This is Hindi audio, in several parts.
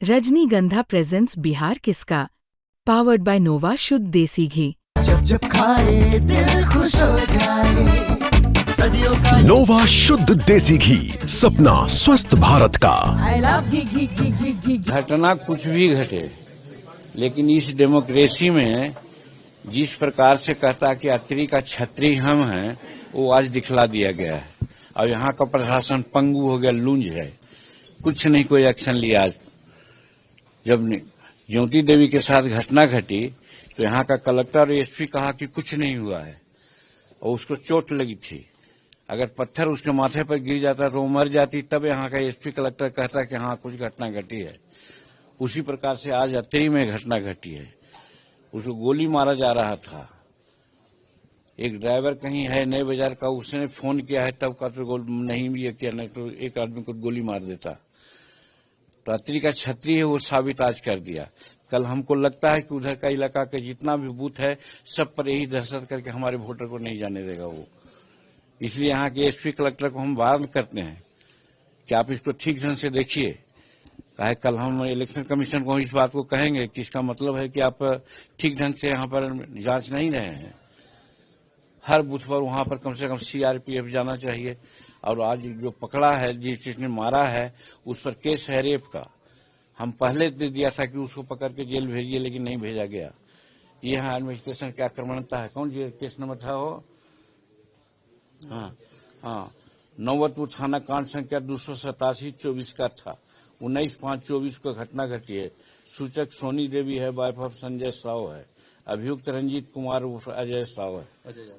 रजनीगंधा प्रेजेंट्स बिहार किसका, पावर्ड बाय नोवा शुद्ध देसी घी। जब जब खाए दिल खुश हो जाए, सदियों का नोवा शुद्ध देसी घी, सपना स्वस्थ भारत का। I love घी। घटना कुछ भी घटे, लेकिन इस डेमोक्रेसी में जिस प्रकार से कहता कि यात्री का छतरी हम हैं, वो आज दिखला दिया गया है। और यहाँ का प्रशासन पंगु हो गया, लूंज है, कुछ नहीं कोई एक्शन लिया। आज जब ज्योति देवी के साथ घटना घटी तो यहाँ का कलेक्टर और एसपी कहा कि कुछ नहीं हुआ है और उसको चोट लगी थी। अगर पत्थर उसके माथे पर गिर जाता तो वो मर जाती, तब यहाँ का एसपी कलेक्टर कहता कि हाँ कुछ घटना घटी है। उसी प्रकार से आज अतरी में घटना घटी है, उसको गोली मारा जा रहा था। एक ड्राइवर कहीं है नए बाजार का, उसने फोन किया है तब का तो नहीं भी किया, नहीं तो एक आदमी को गोली मार देता। तो अतरी का छतरी है वो साबित आज कर दिया। कल हमको लगता है कि उधर का इलाका के जितना भी बूथ है सब पर यही दहशत करके हमारे वोटर को नहीं जाने देगा वो। इसलिए यहाँ के एसपी कलेक्टर को हम वार्न करते हैं कि आप इसको ठीक ढंग से देखिए। कहे कल हम इलेक्शन कमीशन को इस बात को कहेंगे कि इसका मतलब है कि आप ठीक ढंग से यहाँ पर जांच नहीं रहे हैं। हर बूथ पर वहां पर कम से कम सीआरपीएफ जाना चाहिए। और आज जो पकड़ा है, जिसने मारा है, उस पर केस है रेप का। हम पहले दे दिया था कि उसको पकड़ के जेल भेजिए, लेकिन नहीं भेजा गया। ये यहाँ एडमिनिस्ट्रेशन की आक्रमणता है। कौन जी केस नंबर था वो? हाँ, नौबतपुर थाना कांड संख्या 287/24 का था। 19/5/24 को घटना घटी है। सूचक सोनी देवी है, वाइफ ऑफ संजय साव है। अभियुक्त रंजीत कुमार अजय साव है,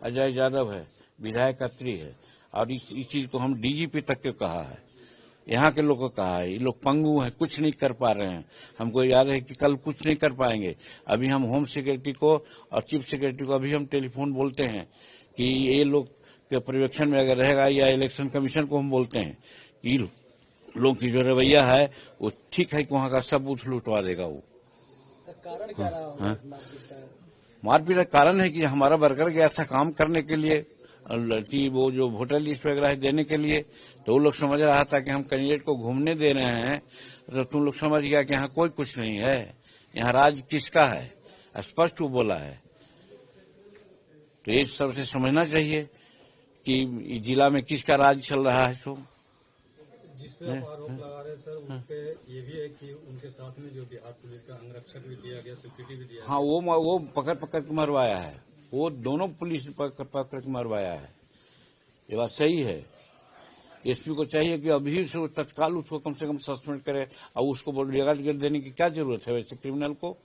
अजय यादव है, विधायक अत्री है। और इस चीज को हम डीजीपी तक के कहा है, यहाँ के लोगों को कहा है। ये लोग पंगु हैं, कुछ नहीं कर पा रहे हैं। हमको याद है कि कल कुछ नहीं कर पाएंगे। अभी हम होम सेक्रेटरी को और चीफ सेक्रेटरी को अभी हम टेलीफोन बोलते हैं कि ये लोग के पर्यवेक्षण में अगर रहेगा, या इलेक्शन कमीशन को हम बोलते हैं कि लोग की जो रवैया है वो ठीक है कि वहाँ का सब बूथ लुटवा देगा वो। कारण क्या रहा? मारपीट का कारण है कि हमारा वर्कर गया था काम करने के लिए, वो जो वोटर लिस्ट वगैरह देने के लिए, तो वो लोग समझ रहा था कि हम कैंडिडेट को घूमने दे रहे हैं। तो तुम लोग समझ गया कि यहाँ कोई कुछ नहीं है, यहाँ राज किसका है, स्पष्ट वो बोला है। तो ये सबसे समझना चाहिए कि जिला में किसका राज चल रहा है। तो जिसपे आप आरोप लगा रहे हैं सर, उनपे ये भी है कि उनके साथ में जो बिहार पुलिस का अंगरक्षक भी दिया गया, सिक्योरिटी भी दिया। हाँ, वो पकड़ के मरवाया है। वो दोनों पुलिस पकड़ के मरवाया है। ये बात सही है। एसपी को चाहिए कि अभी से तत्काल उसको कम से कम सस्पेंड करे और उसको बॉडीगार्ड देने की क्या जरूरत है। वैसे क्रिमिनल को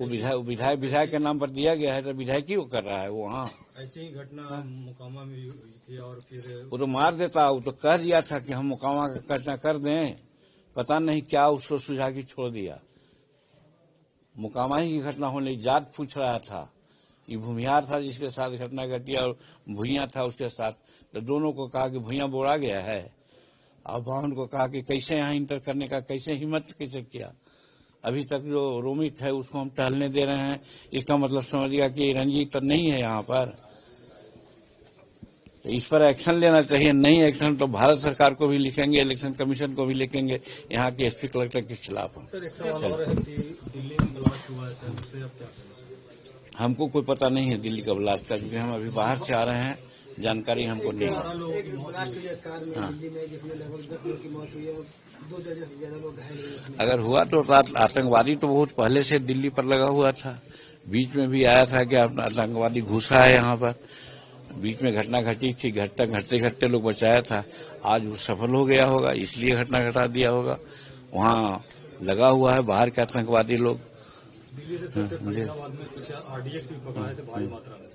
वो विधायक के नाम पर दिया गया है, तो विधायक ही वो कर रहा है वो। हाँ, ऐसी ही घटना मोकामा में भी हुई थी और फिर वो तो मार देता। वो तो कह दिया था कि हम मोकामा का घटना कर दें, पता नहीं क्या उसको सुझा के छोड़ दिया। मोकामा ही की घटना होने, जात पूछ रहा था। ये भूमिहार था जिसके साथ घटना घटी और भुइयां था उसके साथ। तो दोनों को कहा कि भुइयां बोरा गया है। और बावन को कहा कि कैसे यहाँ इंटर करने का, कैसे हिम्मत कैसे किया। अभी तक जो रोमित है उसको हम टहलने दे रहे हैं। इसका मतलब समझिएगा कि रंजीत तो नहीं है यहाँ पर। तो इस पर एक्शन लेना चाहिए। नहीं एक्शन तो भारत सरकार को भी लिखेंगे, इलेक्शन कमीशन को भी लिखेंगे, यहाँ के एसपी कलेक्टर के खिलाफ। सर एक सवाल और है कि दिल्ली में ब्लास्ट हुआ है सर, उससे अब क्या करना चाहिए? हमको कोई पता नहीं है दिल्ली का ब्लास्ट का, क्योंकि हम अभी बाहर से आ रहे हैं, जानकारी हमको नहीं है। अगर हुआ तो आतंकवादी तो बहुत पहले से दिल्ली पर लगा हुआ था। बीच में भी आया था कि आतंकवादी घुसा है यहाँ पर। बीच में घटना घटी थी, घटते घटते लोग बचाया था। आज वो सफल हो गया होगा, इसलिए घटना घटा दिया होगा। वहाँ लगा हुआ है बाहर के आतंकवादी लोग। दिल्ली से सर फरीदाबाद में कुछ आरडीएक्स भी पकड़ाए थे भारी मात्रा में।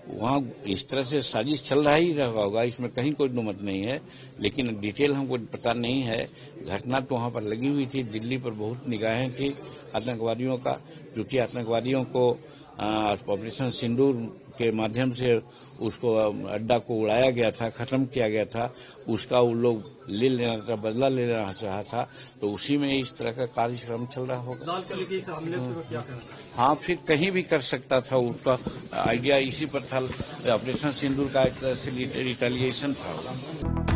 वहाँ इस तरह से साजिश चल रहा ही रहा होगा, इसमें कहीं कोई दुमत नहीं है। लेकिन डिटेल हमको पता नहीं है। घटना तो वहाँ पर लगी हुई थी। दिल्ली पर बहुत निगाहें थी आतंकवादियों का, क्योंकि आतंकवादियों को ऑपरेशन सिंदूर के माध्यम से उसको अड्डा को उड़ाया गया था, खत्म किया गया था। उसका वो लोग ले लेना था, बदला ले लेना चाहा था। तो उसी में इस तरह का कार्यक्रम चल रहा होगा। लाल किले के इस हमले पर क्या कहना? हाँ, फिर कहीं भी कर सकता था। उसका आइडिया इसी पर था। ऑपरेशन सिंदूर का एक तरह से रिटेलिएशन था।